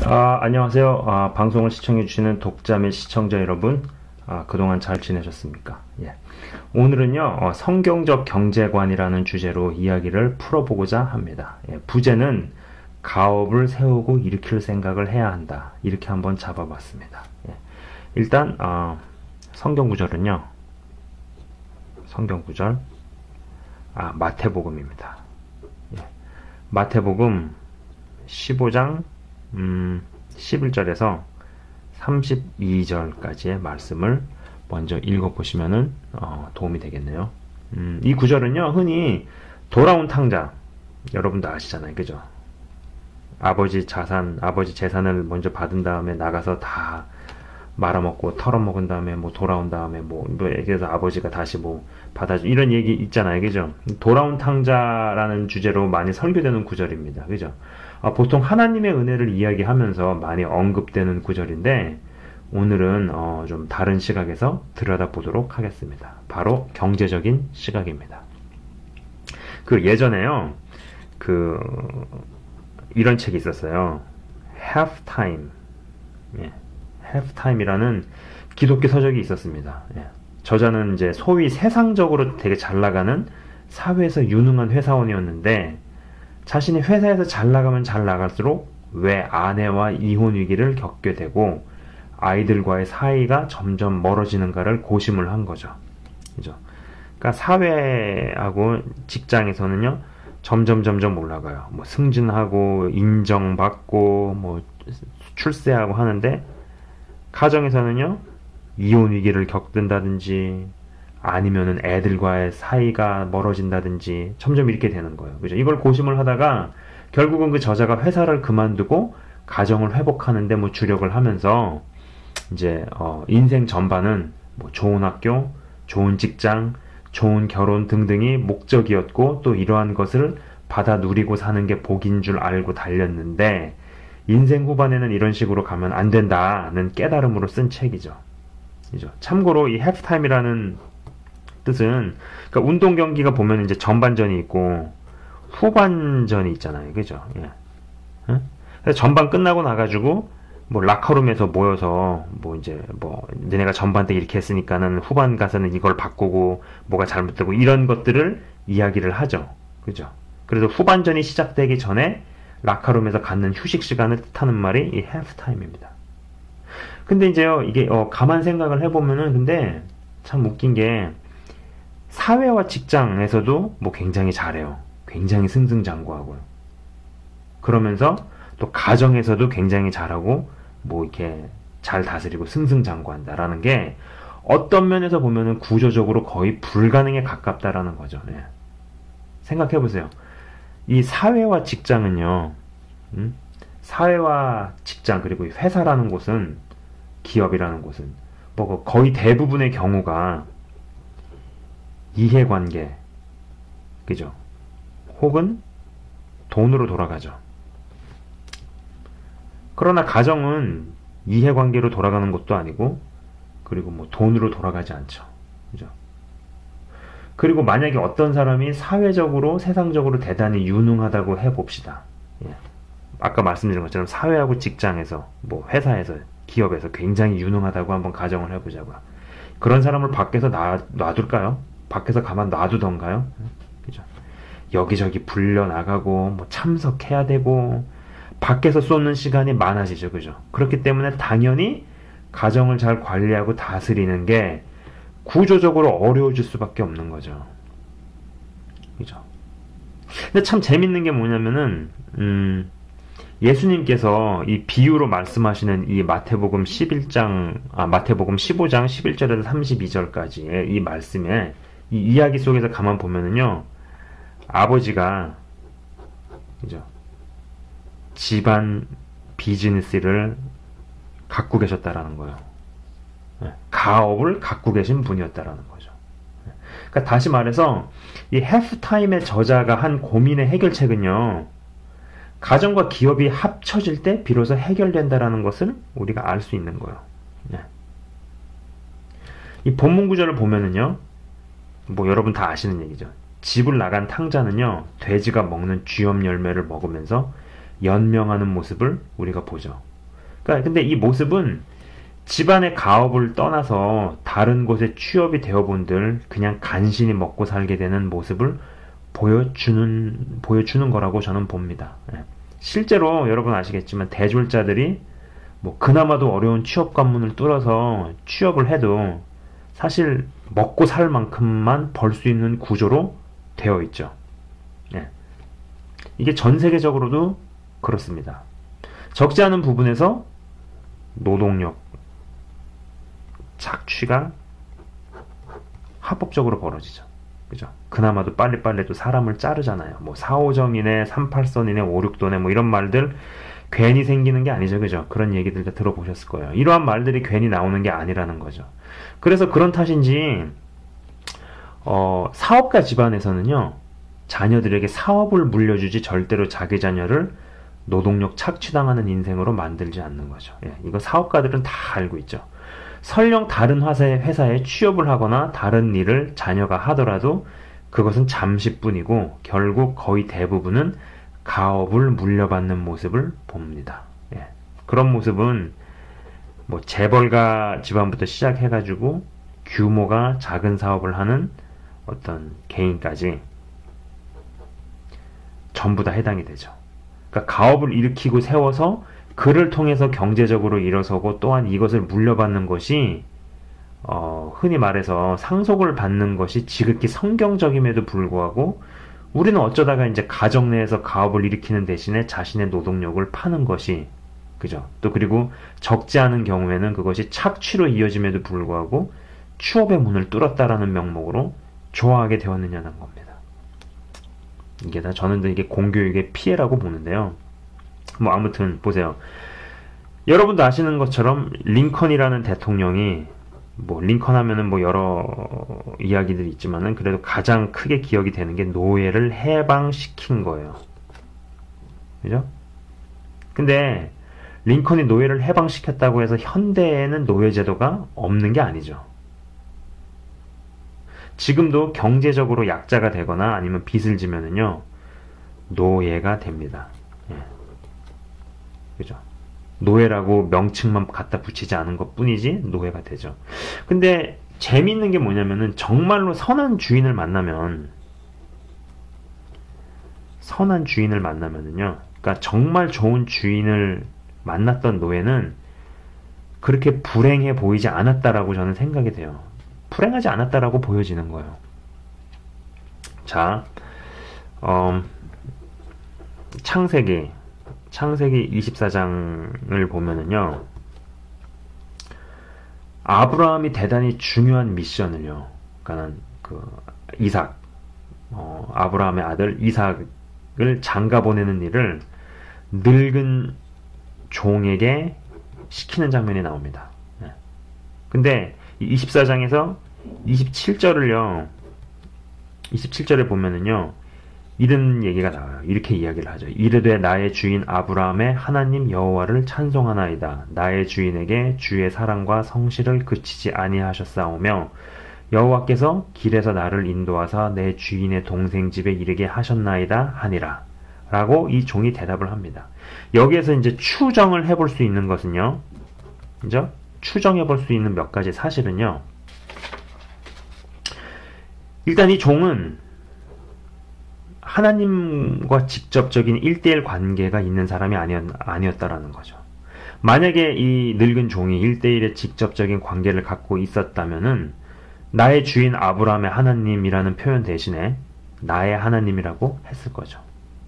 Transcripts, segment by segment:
안녕하세요. 방송을 시청해주시는 독자 및 시청자 여러분, 그동안 잘 지내셨습니까? 예. 오늘은요, 성경적 경제관이라는 주제로 이야기를 풀어보고자 합니다. 예, 부제는 가업을 세우고 일으킬 생각을 해야 한다. 이렇게 한번 잡아봤습니다. 예. 일단, 성경구절은요, 성경구절, 마태복음입니다. 예. 마태복음 15장 11절에서 32절까지의 말씀을 먼저 읽어보시면 도움이 되겠네요. 이 구절은요, 흔히 돌아온 탕자, 여러분도 아시잖아요. 그죠? 아버지 재산을 먼저 받은 다음에 나가서 다 말아먹고 털어먹은 다음에 돌아온 다음에 그래서 아버지가 다시 받아줘. 이런 얘기 있잖아요. 그죠? 돌아온 탕자라는 주제로 많이 설교되는 구절입니다. 그죠? 보통 하나님의 은혜를 이야기하면서 많이 언급되는 구절인데, 오늘은 좀 다른 시각에서 들여다보도록 하겠습니다. 바로 경제적인 시각입니다. 예전에요, 이런 책이 있었어요. Half Time. 예, Half Time이라는 기독교 서적이 있었습니다. 예. 저자는 이제 소위 세상적으로 되게 잘 나가는 사회에서 유능한 회사원이었는데, 자신이 회사에서 잘 나가면 잘 나갈수록 왜 아내와 이혼 위기를 겪게 되고 아이들과의 사이가 점점 멀어지는가를 고심을 한 거죠. 그죠? 그러니까 사회하고 직장에서는요, 점점 올라가요. 승진하고 인정받고 출세하고 하는데, 가정에서는요, 이혼 위기를 겪는다든지 아니면은 애들과의 사이가 멀어진다든지 점점 이렇게 되는 거예요. 그죠? 이걸 고심을 하다가 결국은 그 저자가 회사를 그만두고 가정을 회복하는데 주력을 하면서 이제 인생 전반은 좋은 학교, 좋은 직장, 좋은 결혼 등등이 목적이었고, 또 이러한 것을 받아 누리고 사는 게 복인 줄 알고 달렸는데, 인생 후반에는 이런 식으로 가면 안 된다는 깨달음으로 쓴 책이죠. 그죠? 참고로 이 halftime이라는 뜻은, 그러니까 운동 경기가 보면 이제 전반전이 있고 후반전이 있잖아요. 그죠? 예. 그래서 전반 끝나고 나가지고 라커룸에서 모여서 너네가 전반 때 이렇게 했으니까는 후반 가서는 이걸 바꾸고 뭐가 잘못되고 이런 것들을 이야기를 하죠. 그죠? 그래서 후반전이 시작되기 전에 라커룸에서 갖는 휴식 시간을 뜻하는 말이 이 halftime입니다. 근데 이제요, 이게 가만 생각을 해보면은, 근데 참 웃긴 게, 사회와 직장에서도 굉장히 잘해요. 굉장히 승승장구하고요. 그러면서 또 가정에서도 굉장히 잘하고 이렇게 잘 다스리고 승승장구한다라는 게 어떤 면에서 보면은 구조적으로 거의 불가능에 가깝다라는 거죠. 네. 생각해 보세요. 이 사회와 직장은요, 사회와 직장, 그리고 회사라는 곳은, 기업이라는 곳은 거의 대부분의 경우가 이해관계, 그죠? 혹은 돈으로 돌아가죠. 그러나 가정은 이해관계로 돌아가는 것도 아니고, 그리고 돈으로 돌아가지 않죠. 그죠? 그리고 만약에 어떤 사람이 사회적으로, 세상적으로 대단히 유능하다고 해봅시다. 예. 아까 말씀드린 것처럼 사회하고 직장에서, 회사에서, 기업에서 굉장히 유능하다고 한번 가정을 해보자고요. 그런 사람을 밖에서 놔둘까요? 밖에서 가만 놔두던가요? 그죠? 여기저기 불려나가고 참석해야 되고 밖에서 쏟는 시간이 많아지죠. 그죠? 그렇기 때문에 당연히 가정을 잘 관리하고 다스리는 게 구조적으로 어려워질 수밖에 없는 거죠. 그죠? 근데 참 재밌는 게 뭐냐면은 예수님께서 이 비유로 말씀하시는 이 마태복음 15장 11절에서 32절까지의 이 말씀에, 이 이야기 속에서 가만 보면은요, 아버지가, 그죠? 집안 비즈니스를 갖고 계셨다라는 거예요. 가업을 갖고 계신 분이었다라는 거죠. 그러니까 다시 말해서 이 halftime의 저자가 한 고민의 해결책은요, 가정과 기업이 합쳐질 때 비로소 해결된다라는 것을 우리가 알 수 있는 거예요. 이 본문 구절을 보면은요, 여러분 다 아시는 얘기죠. 집을 나간 탕자는요, 돼지가 먹는 쥐염 열매를 먹으면서 연명하는 모습을 우리가 보죠. 그러니까 근데 이 모습은 집안의 가업을 떠나서 다른 곳에 취업이 되어본들 그냥 간신히 먹고 살게 되는 모습을 보여주는 거라고 저는 봅니다. 예. 실제로 여러분 아시겠지만 대졸자들이 뭐 그나마도 어려운 취업 관문을 뚫어서 취업을 해도 사실 먹고 살 만큼만 벌 수 있는 구조로 되어 있죠. 예. 이게 전 세계적으로도 그렇습니다. 적지 않은 부분에서 노동력 착취가 합법적으로 벌어지죠. 그죠? 그나마도 빨리빨리도 사람을 자르잖아요. 뭐 4호점이네, 38선이네, 56도네 뭐 이런 말들 괜히 생기는 게 아니죠. 그죠? 그런 얘기들 다 들어보셨을 거예요. 이러한 말들이 괜히 나오는 게 아니라는 거죠. 그래서 그런 탓인지 사업가 집안에서는요. 자녀들에게 사업을 물려주지 절대로 자기 자녀를 노동력 착취당하는 인생으로 만들지 않는 거죠. 예, 이거 사업가들은 다 알고 있죠. 설령 다른 회사에 취업을 하거나 다른 일을 자녀가 하더라도 그것은 잠시뿐이고 결국 거의 대부분은 가업을 물려받는 모습을 봅니다. 예. 그런 모습은 뭐 재벌가 집안부터 시작해가지고 규모가 작은 사업을 하는 어떤 개인까지 전부 다 해당이 되죠. 그러니까 가업을 일으키고 세워서 그를 통해서 경제적으로 일어서고 또한 이것을 물려받는 것이 흔히 말해서 상속을 받는 것이 지극히 성경적임에도 불구하고 우리는 어쩌다가 이제 가정 내에서 가업을 일으키는 대신에 자신의 노동력을 파는 것이 그죠? 또 그리고 적지 않은 경우에는 그것이 착취로 이어짐에도 불구하고 취업의 문을 뚫었다라는 명목으로 좋아하게 되었느냐는 겁니다. 이게 다 저는 이게 공교육의 피해라고 보는데요. 뭐 아무튼 보세요. 여러분도 아시는 것처럼 링컨이라는 대통령이 뭐 링컨 하면은 뭐 여러 이야기들이 있지만은 그래도 가장 크게 기억이 되는 게 노예를 해방시킨 거예요. 그죠? 근데 링컨이 노예를 해방시켰다고 해서 현대에는 노예제도가 없는 게 아니죠. 지금도 경제적으로 약자가 되거나 아니면 빚을 지면은요 노예가 됩니다. 예. 그죠? 노예라고 명칭만 갖다 붙이지 않은 것 뿐이지 노예가 되죠. 근데 재미있는 게 뭐냐면은 정말로 선한 주인을 만나면은요, 그러니까 정말 좋은 주인을 만났던 노예는 그렇게 불행해 보이지 않았다라고 저는 생각이 돼요. 불행하지 않았다라고 보여지는 거예요. 자, 창세기 24장을 보면은요, 아브라함이 대단히 중요한 미션을요, 그러니까 이삭, 아브라함의 아들 이삭을 장가 보내는 일을 늙은 종에게 시키는 장면이 나옵니다. 근데 24장에서 27절에 보면은요, 이런 얘기가 나와요. 이렇게 이야기를 하죠. 이르되 나의 주인 아브라함의 하나님 여호와를 찬송하나이다. 나의 주인에게 주의 사랑과 성실을 그치지 아니하셨사오며 여호와께서 길에서 나를 인도하사 내 주인의 동생 집에 이르게 하셨나이다 하니라. 라고 이 종이 대답을 합니다. 여기에서 이제 추정을 해볼 수 있는 것은요, 그죠? 추정해볼 수 있는 몇 가지 사실은요, 일단 이 종은 하나님과 직접적인 1대1 관계가 있는 사람이 아니었다라는 거죠. 만약에 이 늙은 종이 1대1의 직접적인 관계를 갖고 있었다면은 나의 주인 아브라함의 하나님이라는 표현 대신에 나의 하나님이라고 했을 거죠.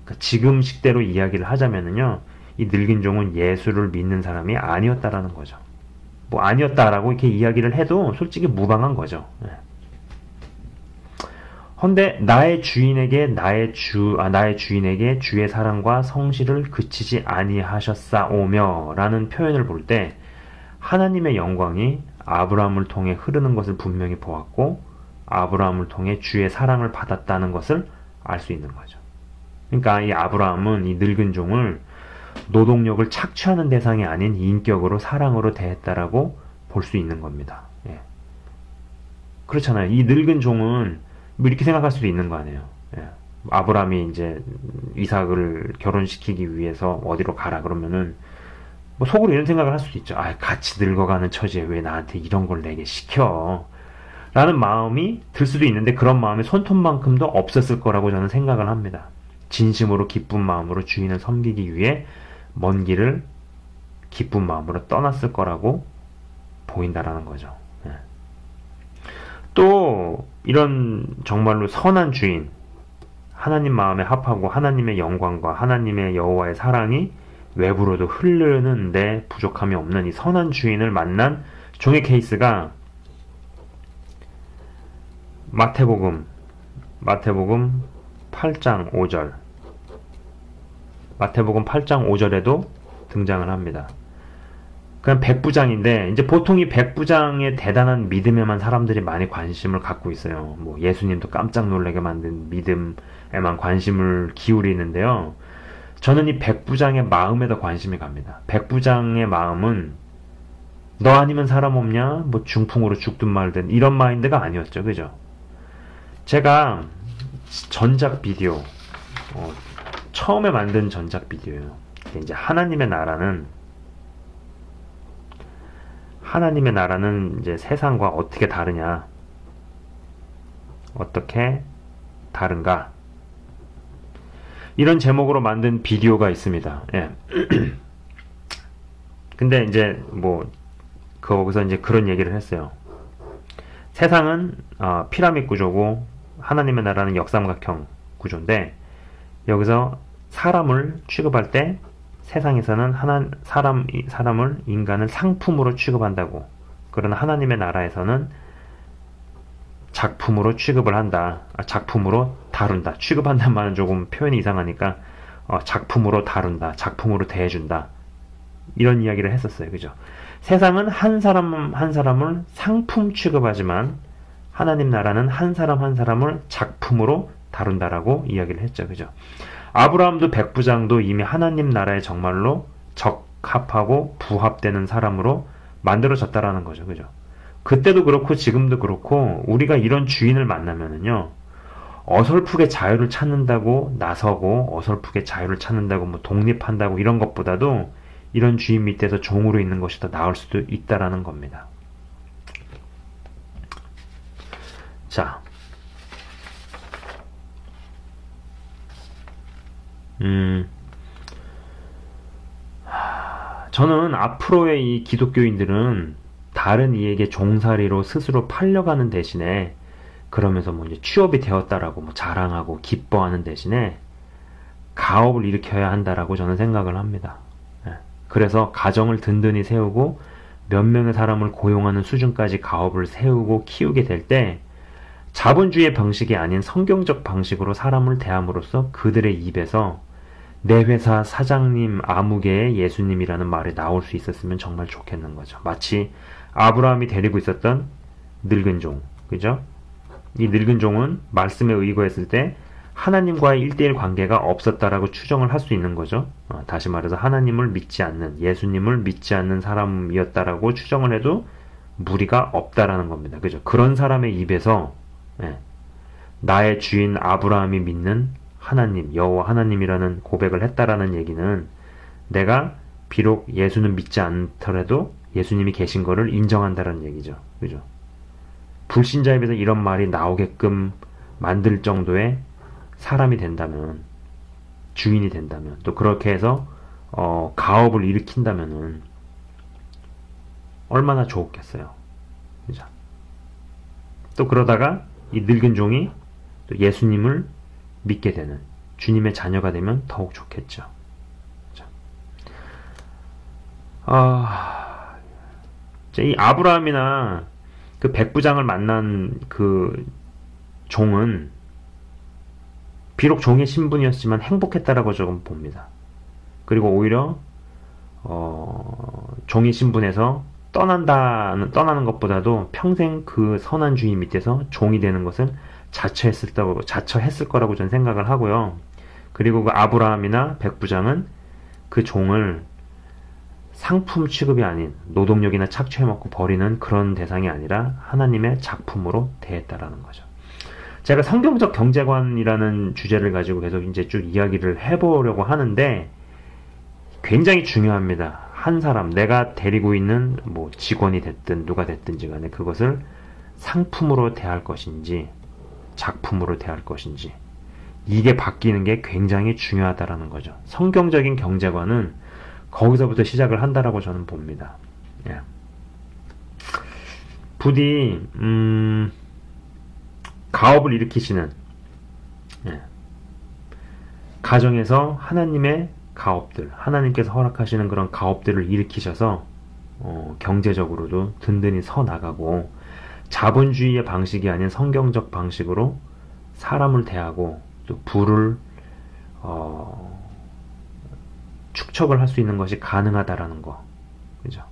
그러니까 지금 식대로 이야기를 하자면은요, 이 늙은 종은 예수를 믿는 사람이 아니었다라는 거죠. 뭐 아니었다라고 이렇게 이야기를 해도 솔직히 무방한 거죠. 헌데 나의 주인에게 주의 사랑과 성실을 그치지 아니하셨사오며 라는 표현을 볼 때 하나님의 영광이 아브라함을 통해 흐르는 것을 분명히 보았고 아브라함을 통해 주의 사랑을 받았다는 것을 알 수 있는 거죠. 그러니까 이 아브라함은 이 늙은 종을 노동력을 착취하는 대상이 아닌 인격으로 사랑으로 대했다라고 볼 수 있는 겁니다. 예. 그렇잖아요. 이 늙은 종은 뭐 이렇게 생각할 수도 있는 거 아니에요. 예. 아브라함이 이제 이삭을 결혼시키기 위해서 어디로 가라 그러면은 뭐 속으로 이런 생각을 할 수도 있죠. 아, 같이 늙어가는 처지에 왜 나한테 이런 걸 내게 시켜? 라는 마음이 들 수도 있는데 그런 마음이 손톱만큼도 없었을 거라고 저는 생각을 합니다. 진심으로 기쁜 마음으로 주인을 섬기기 위해 먼 길을 기쁜 마음으로 떠났을 거라고 보인다라는 거죠. 예. 또 이런 정말로 선한 주인, 하나님 마음에 합하고 하나님의 영광과 하나님의 여호와의 사랑이 외부로도 흐르는데 부족함이 없는 이 선한 주인을 만난 종의 케이스가 마태복음 8장 5절 마태복음 8장 5절에도 등장을 합니다. 그냥 백부장인데 이제 보통 이 백부장의 대단한 믿음에만 사람들이 많이 관심을 갖고 있어요. 뭐 예수님도 깜짝 놀라게 만든 믿음에만 관심을 기울이는데요. 저는 이 백부장의 마음에 더 관심이 갑니다. 백부장의 마음은 너 아니면 사람 없냐? 뭐 중풍으로 죽든 말든 이런 마인드가 아니었죠. 그죠? 제가 전작 비디오 처음에 만든 전작 비디오예요. 이제 하나님의 나라는 이제 세상과 어떻게 다르냐? 어떻게 다른가? 이런 제목으로 만든 비디오가 있습니다. 예. 근데 이제 뭐 거기서 이제 그런 얘기를 했어요. 세상은 피라미드 구조고 하나님의 나라는 역삼각형 구조인데 여기서 사람을 취급할 때 세상에서는 사람을 인간을 상품으로 취급한다고. 그러나 하나님의 나라에서는 작품으로 취급을 한다. 작품으로 다룬다. 취급한다는 말은 조금 표현이 이상하니까 작품으로 다룬다. 작품으로 대해준다. 이런 이야기를 했었어요. 그죠? 세상은 한 사람 한 사람을 상품 취급하지만 하나님 나라는 한 사람 한 사람을 작품으로 다룬다라고 이야기를 했죠. 그죠? 아브라함도 백부장도 이미 하나님 나라에 정말로 적합하고 부합되는 사람으로 만들어졌다라는 거죠. 그죠? 그때도 그렇고 지금도 그렇고 우리가 이런 주인을 만나면은요. 어설프게 자유를 찾는다고 나서고 어설프게 자유를 찾는다고 뭐 독립한다고 이런 것보다도 이런 주인 밑에서 종으로 있는 것이 더 나을 수도 있다라는 겁니다. 자, 저는 앞으로의 이 기독교인들은 다른 이에게 종살이로 스스로 팔려가는 대신에 그러면서 뭐 이제 취업이 되었다라고 뭐 자랑하고 기뻐하는 대신에 가업을 일으켜야 한다라고 저는 생각을 합니다. 그래서 가정을 든든히 세우고 몇 명의 사람을 고용하는 수준까지 가업을 세우고 키우게 될 때 자본주의의 방식이 아닌 성경적 방식으로 사람을 대함으로써 그들의 입에서 내 회사 사장님 아무개의 예수님이라는 말이 나올 수 있었으면 정말 좋겠는 거죠. 마치 아브라함이 데리고 있었던 늙은 종, 그죠? 이 늙은 종은 말씀에 의거했을 때 하나님과의 1대1 관계가 없었다라고 추정을 할 수 있는 거죠. 다시 말해서 하나님을 믿지 않는, 예수님을 믿지 않는 사람이었다라고 추정을 해도 무리가 없다라는 겁니다. 그죠? 그런 사람의 입에서 나의 주인 아브라함이 믿는 하나님, 여호와 하나님이라는 고백을 했다라는 얘기는 내가 비록 예수는 믿지 않더라도 예수님이 계신 거를 인정한다라는 얘기죠. 그죠? 불신자에 비해서 이런 말이 나오게끔 만들 정도의 사람이 된다면, 주인이 된다면, 또 그렇게 해서 가업을 일으킨다면은 얼마나 좋겠어요. 그죠? 또 그러다가 이 늙은 종이 또 예수님을 믿게 되는 주님의 자녀가 되면 더욱 좋겠죠. 이 아브라함이나 그 백부장을 만난 그 종은 비록 종의 신분이었지만 행복했다라고 조금 봅니다. 그리고 오히려 종의 신분에서 떠나는 것보다도 평생 그 선한 주인 밑에서 종이 되는 것을 자처했을 거라고 저는 생각을 하고요. 그리고 그 아브라함이나 백부장은 그 종을 상품 취급이 아닌 노동력이나 착취해먹고 버리는 그런 대상이 아니라 하나님의 작품으로 대했다라는 거죠. 제가 성경적 경제관이라는 주제를 가지고 계속 이제 쭉 이야기를 해보려고 하는데 굉장히 중요합니다. 한 사람, 내가 데리고 있는 뭐 직원이 됐든 누가 됐든지 간에 그것을 상품으로 대할 것인지 작품으로 대할 것인지, 이게 바뀌는 게 굉장히 중요하다라는 거죠. 성경적인 경제관은 거기서부터 시작을 한다라고 저는 봅니다. 예. 부디 가업을 일으키시는, 예, 가정에서 하나님의 가업들, 하나님께서 허락하시는 그런 가업들을 일으키셔서 경제적으로도 든든히 서 나가고, 자본주의의 방식이 아닌 성경적 방식으로 사람을 대하고 또 부를 축적을 할 수 있는 것이 가능하다라는 거, 그죠?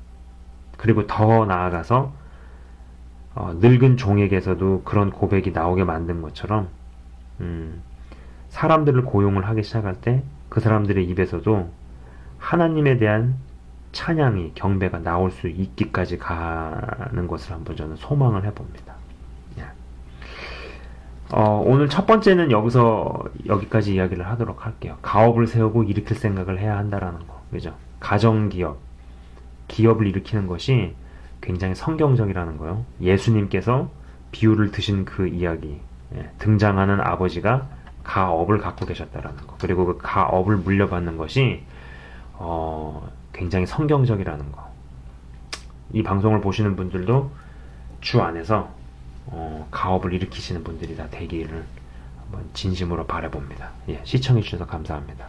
그리고 더 나아가서 늙은 종에게서도 그런 고백이 나오게 만든 것처럼, 사람들을 고용을 하기 시작할 때 그 사람들의 입에서도 하나님에 대한 찬양이, 경배가 나올 수 있기까지 가는 것을 한번 저는 소망을 해봅니다. 예. 오늘 첫 번째는 여기까지 이야기를 하도록 할게요. 가업을 세우고 일으킬 생각을 해야 한다라는 거, 그죠? 가정기업, 기업을 일으키는 것이 굉장히 성경적이라는 거요. 예수님께서 비유를 드신 그 이야기, 예, 등장하는 아버지가 가업을 갖고 계셨다라는 거, 그리고 그 가업을 물려받는 것이 굉장히 성경적이라는 거. 이 방송을 보시는 분들도 주 안에서 가업을 일으키시는 분들이 다 되기를 한번 진심으로 바라봅니다. 예, 시청해주셔서 감사합니다.